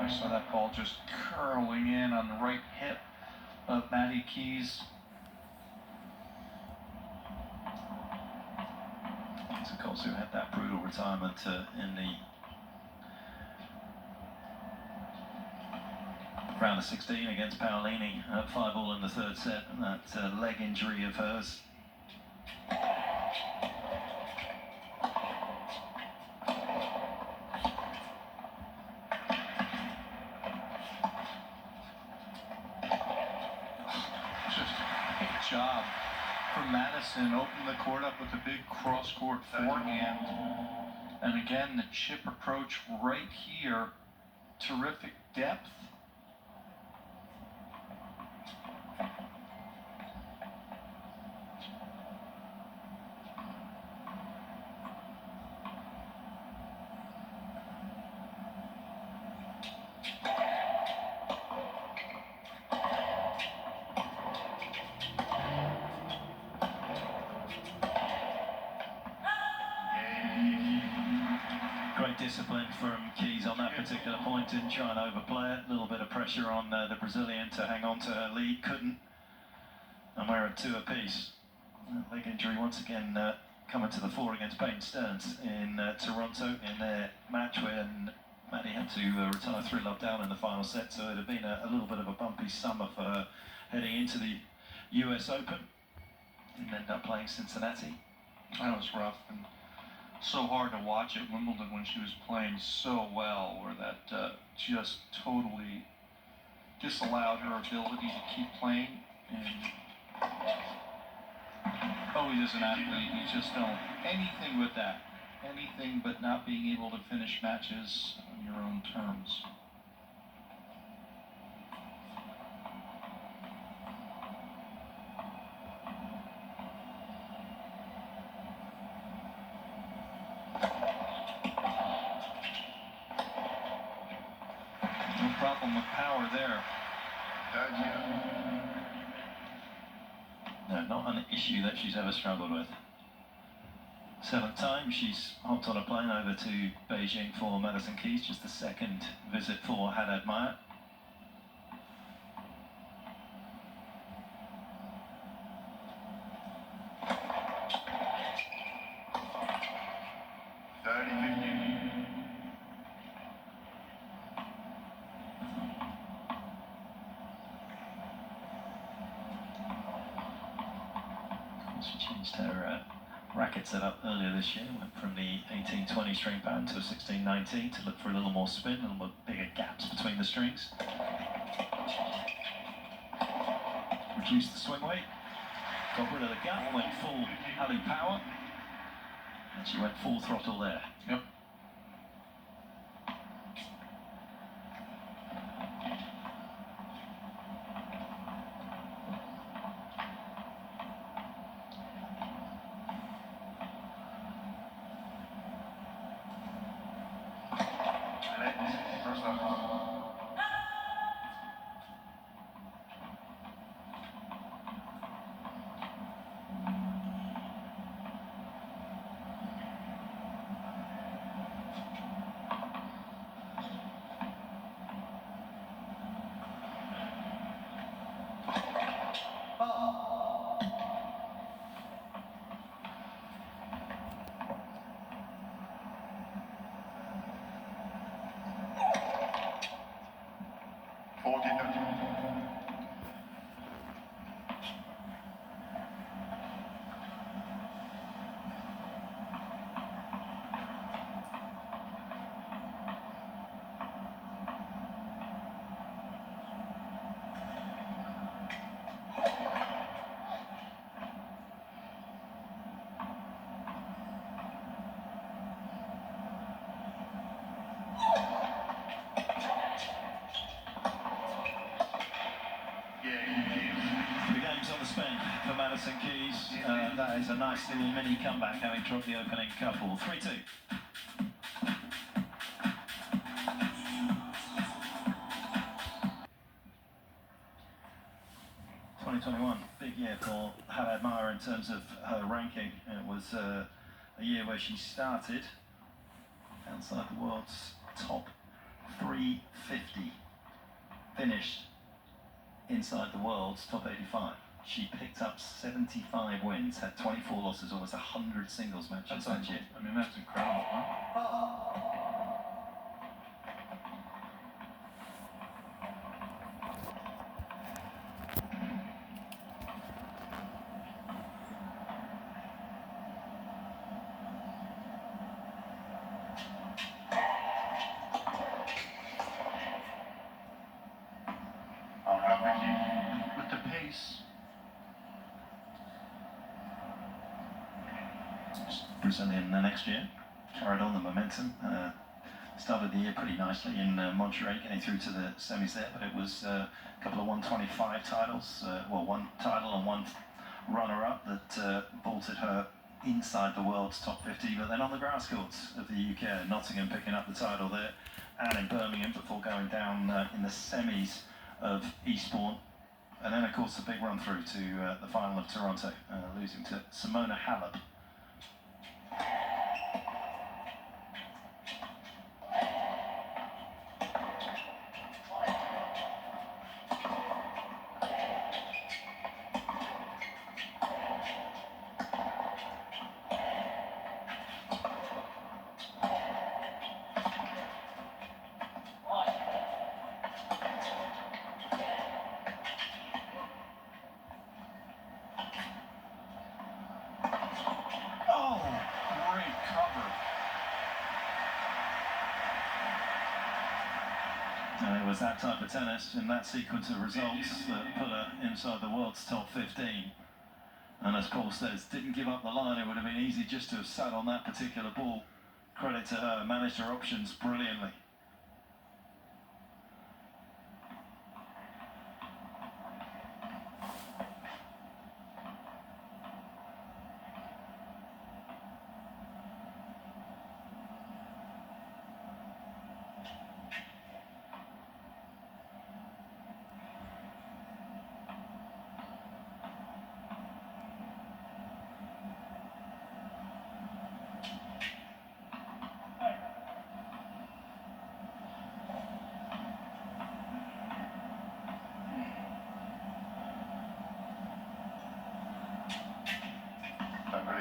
I saw that ball just curling in on the right hip of Maddie Keys. Keys, of course, who had that brutal retirement in the round of 16 against Paolini at 5-all in the third set, and that leg injury of hers. Just great job from Madison, opened the court up with a big cross-court forehand. And again, the chip approach right here, terrific depth. Great discipline from Keys on that particular point, didn't try and overplay it. A little bit of pressure on the Brazilian to hang on to her lead, couldn't. And we're at 2 apiece. Leg injury once again coming to the fore against Peyton Stearns in Toronto in their match when Maddie had to retire 3-love down in the final set. So it had been a little bit of a bumpy summer for her heading into the US Open. Didn't end up playing Cincinnati. That was rough and so hard to watch at Wimbledon when she was playing so well, where that just totally disallowed her ability to keep playing. And always as an athlete, you just don't anything with that, anything but not being able to finish matches on your own terms. No problem with power there. No, not an issue that she's ever struggled with. 7th time she's hopped on a plane over to Beijing for Madison Keys, just the 2nd visit for Haddad Maia. She changed her racket setup earlier this year, went from the 18-20 string pattern to a 16-19 to look for a little more spin, a little bit bigger gaps between the strings. Reduced the swing weight, got rid of the gap, went full alley power, and she went full throttle there. Yep. For Madison Keys, that is a nice little mini comeback, having dropped the opening couple. 3-2. Big year for Haddad Maia in terms of her ranking. It was a year where she started outside the world's top 350. Finished inside the world's top 85. She picked up 75 wins, had 24 losses, almost 100 singles matches that year. I mean, that's incredible, huh? With the pace. Brazilian next year, carried on the momentum. Started the year pretty nicely in Monterrey, getting through to the semis there, but it was a couple of 125 titles, well, one title and one runner-up that vaulted her inside the world's top 50, but then on the grass courts of the UK, Nottingham picking up the title there, and in Birmingham before going down in the semis of Eastbourne. And then, of course, the big run through to the final of Toronto, losing to Simona Halep. And it was that type of tennis in that sequence of results that put her inside the world's top 15. And as Paul says, didn't give up the line. It would have been easy just to have sat on that particular ball. Credit to her, managed her options brilliantly.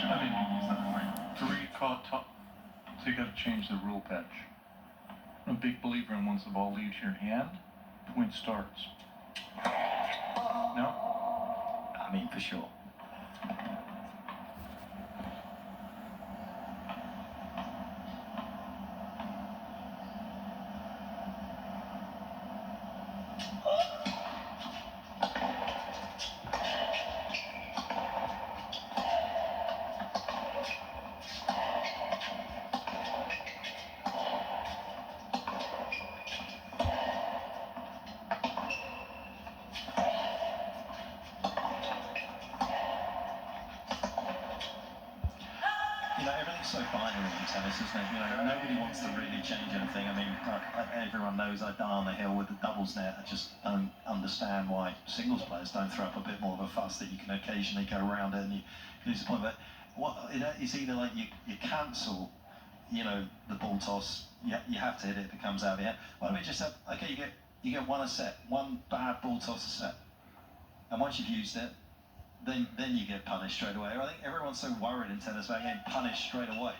I mean, three caught top, so you got to change the rule patch. I'm a big believer in once the ball leaves your hand, point starts. No? I mean, for sure. You know, everything's so binary in tennis, isn't it? You know, nobody wants to really change anything. I mean, everyone knows I die on the hill with the doubles net. I just don't understand why singles players don't throw up a bit more of a fuss that you can occasionally go around it and you lose the point. But it's either like you cancel, you know, the ball toss. You have to hit it if it comes out of the air. Why don't we just have, okay, you get one a set, one bad ball toss a set, and once you've used it, then you get punished straight away. I think everyone's so worried in tennis about getting punished straight away.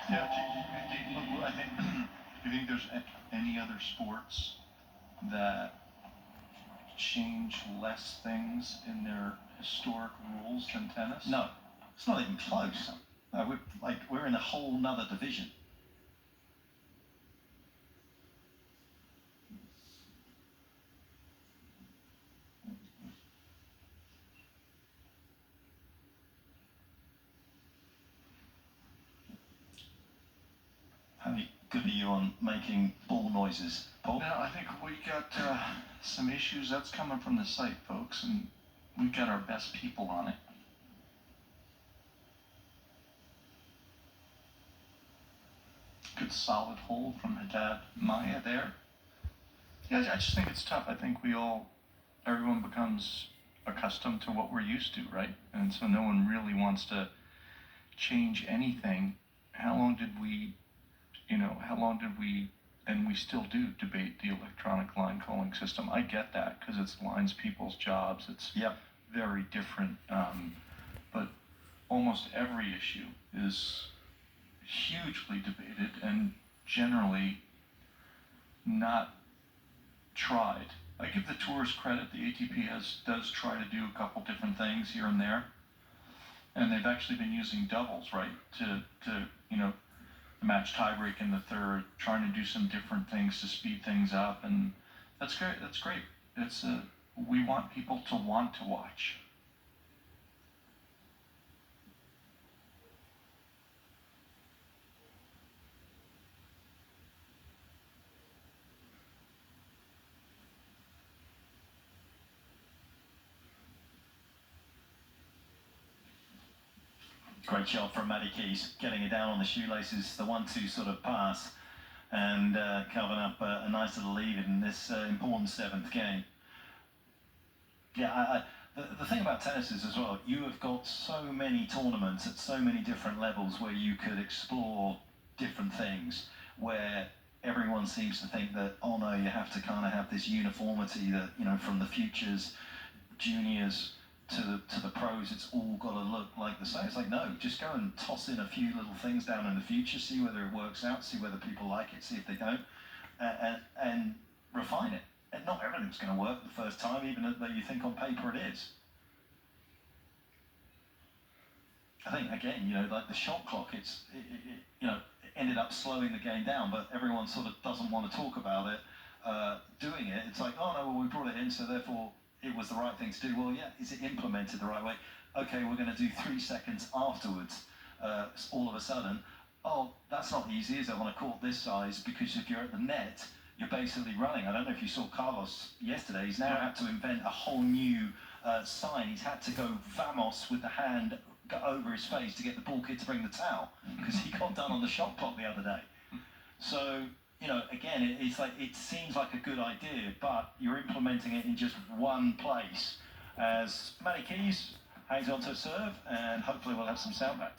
Yeah, I think, do you think there's any other sports that change less things in their historic rules than tennis? No, it's not even close. We're in a whole nother division. How good are you on making ball noises, Paul? No, I think we got some issues. That's coming from the site, folks, and we've got our best people on it. Good solid hold from Haddad, Maia there. Yeah, I just think it's tough. I think everyone becomes accustomed to what we're used to, right? And so no one really wants to change anything how long did we, and we still do debate the electronic line calling system. I get that because it's lines people's jobs. It's very different. But almost every issue is hugely debated and generally not tried. I give the tours credit. The ATP does try to do a couple different things here and there, and they've actually been using doubles, right, to match tiebreak in the third, trying to do some different things to speed things up, and that's great. That's great. It's we want people to want to watch. Great shot from Maddie Keys, getting it down on the shoelaces, the 1-2 sort of pass, and carving up a nice little lead in this important 7th game. Yeah, the thing about tennis is as well, you have got so many tournaments at so many different levels where you could explore different things, where everyone seems to think that, oh no, you have to kind of have this uniformity that, from the futures, juniors, to the pros, it's all got to look like the same. It's like, no, just go and toss in a few little things down in the future, see whether it works out, see whether people like it, see if they don't, and refine it. And not everything's going to work the first time, even though you think on paper it is. I think, again, like the shot clock, it ended up slowing the game down, but everyone sort of doesn't want to talk about it. Doing it, it's like, oh no, well, we brought it in, so therefore it was the right thing to do. Well, yeah, is it implemented the right way? Okay, we're going to do 3 seconds afterwards. All of a sudden, oh, that's not easy, is it, on a court this size? Because if you're at the net, you're basically running. I don't know if you saw Carlos yesterday. He's now had to invent a whole new sign. He's had to go vamos with the hand over his face to get the ball kid to bring the towel, because he got done on the shot clock the other day. So, again, it's like, it seems like a good idea, but you're implementing it in just one place. As Maddie Keys hangs on to a serve, and hopefully we'll have some sound back.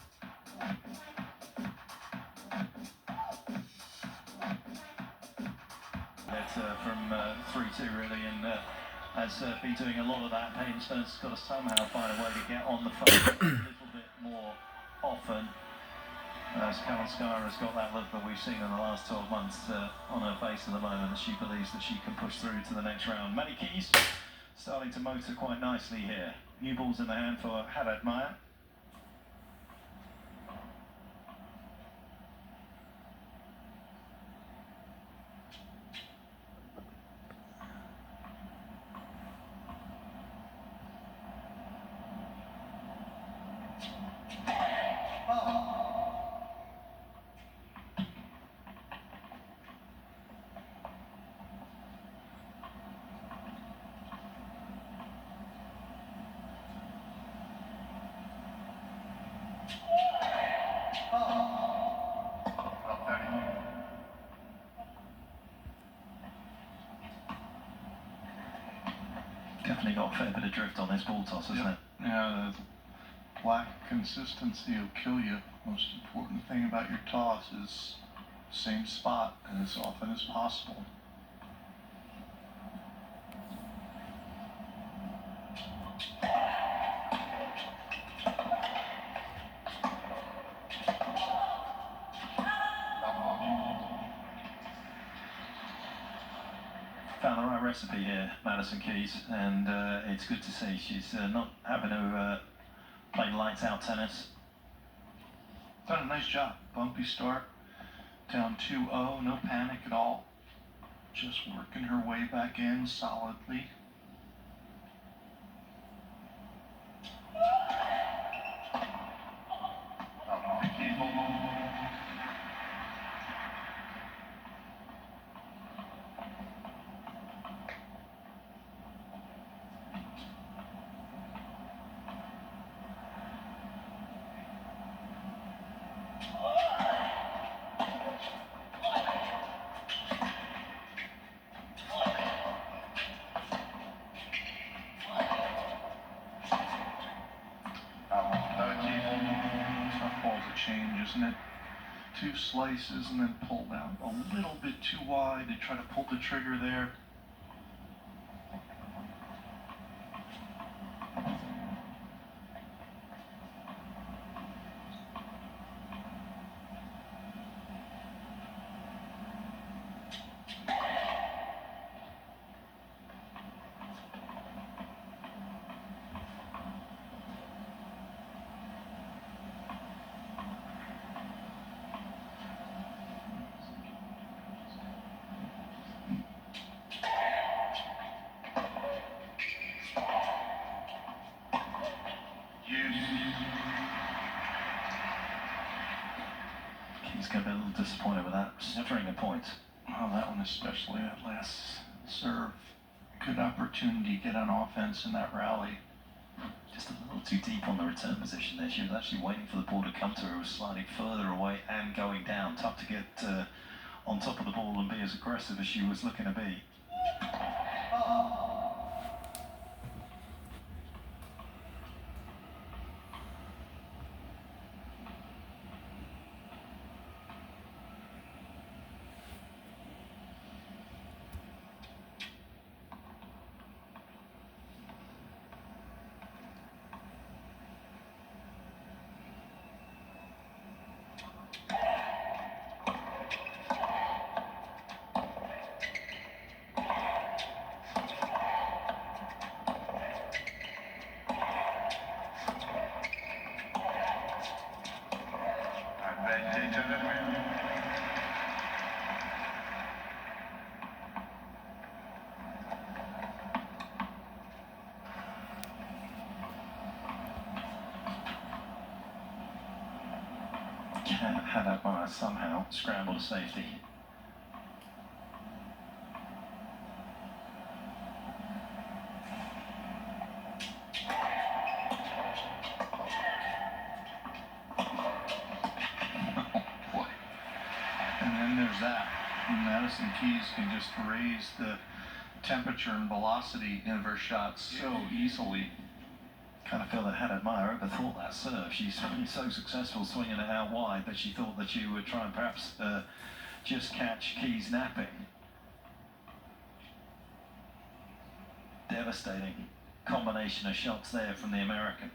That's from 3-2 really, and has been doing a lot of that. Haydenstone's got to somehow find a way to get on the phone a little bit more often. As Kalinskaya has got that look that we've seen in the last 12 months on her face at the moment, that she believes that she can push through to the next round. Maddie Keys starting to motor quite nicely here. New balls in the hand for Haddad Maia. Definitely got a fair bit of drift on this ball toss, hasn't it? Yeah, the lack of consistency will kill you. Most important thing about your toss is same spot and as often as possible. Found the right recipe here, Madison Keys, and it's good to see she's not having to play lights out tennis. Done a nice job. Bumpy start, down 2-0, no panic at all. Just working her way back in solidly. Tough ball to change, isn't it? 2 slices and then pulled out a little bit too wide. They try to pull the trigger there. He's going to be a little disappointed with that string of points. Oh, that one especially, that last serve. Good opportunity to get on offense in that rally. Just a little too deep on the return position there. She was actually waiting for the ball to come to her. It was slightly further away and going down. Tough to get on top of the ball and be as aggressive as she was looking to be. Haddad Maia somehow scramble to safety. Boy. And then there's that. Madison Keys can just raise the temperature and velocity of her shots so easily. Kind of feel that Haddad Maia overthought that serve. She's been so successful swinging it out wide that she thought that she would try and perhaps just catch Keys napping. Devastating combination of shots there from the American.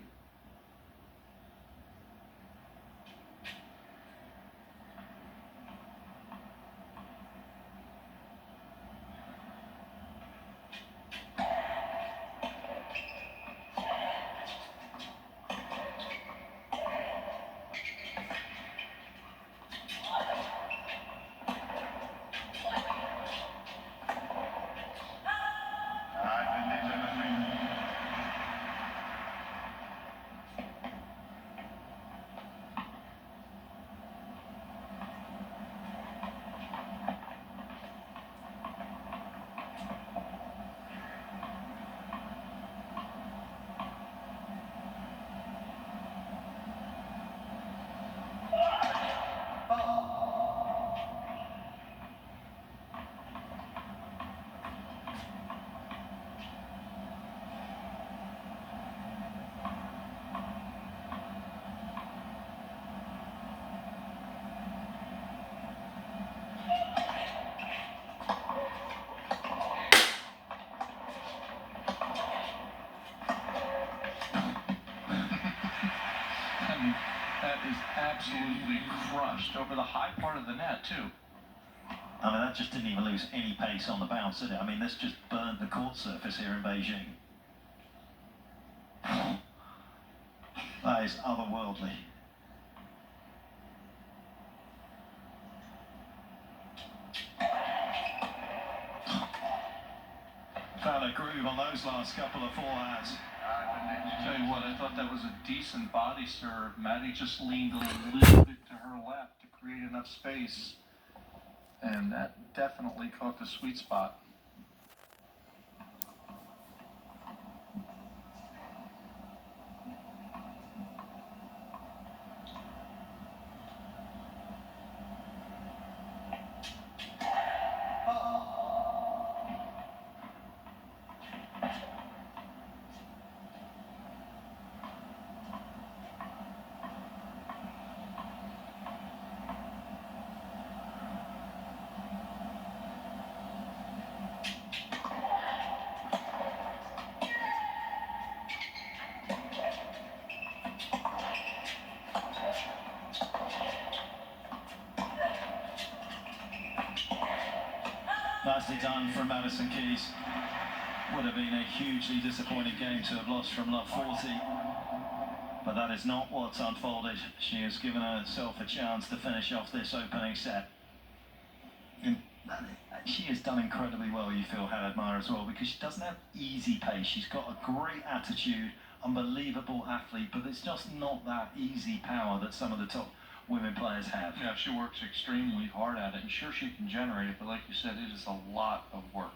That is absolutely crushed over the high part of the net, too. I mean, that just didn't even lose any pace on the bounce, did it? I mean, this just burned the court surface here in Beijing. That is otherworldly. Found a groove on those last couple of forehands. Tell you what, I thought that was a decent body serve. Maddie just leaned a little bit to her left to create enough space, and that definitely caught the sweet spot. Nicely done from Madison Keys. Would have been a hugely disappointing game to have lost from love 40. But that is not what's unfolded. She has given herself a chance to finish off this opening set. And she has done incredibly well, you feel, Haddad, Maia, as well, because she doesn't have easy pace. She's got a great attitude, unbelievable athlete, but it's just not that easy power that some of the top women players have. Yeah, she works extremely hard at it, and sure, she can generate it, but like you said, it is a lot of work.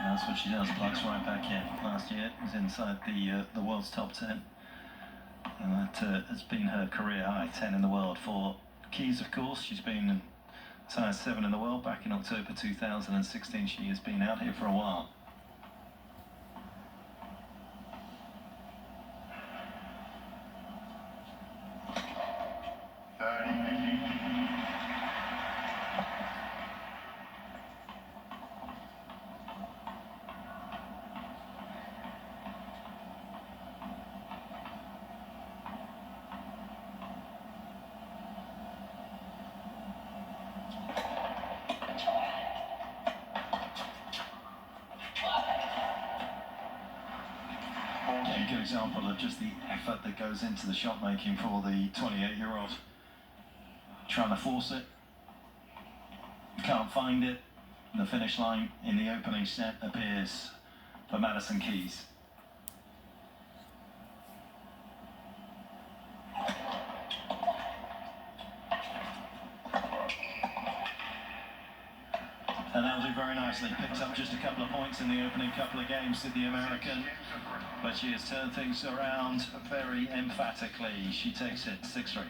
That's what she does, plugs right back in. Last year it was inside the world's top 10. And that has been her career high, 10 in the world. For Keys, of course, she's been as high as 7 in the world. Back in October 2016, she has been out here for a while. A good example of just the effort that goes into the shot making for the 28-year-old. Trying to force it, can't find it. The finish line in the opening set appears for Madison Keys. And that'll do very nicely. Picked up just a couple of points in the opening couple of games, did the American. But she has turned things around very emphatically. She takes it 6-3.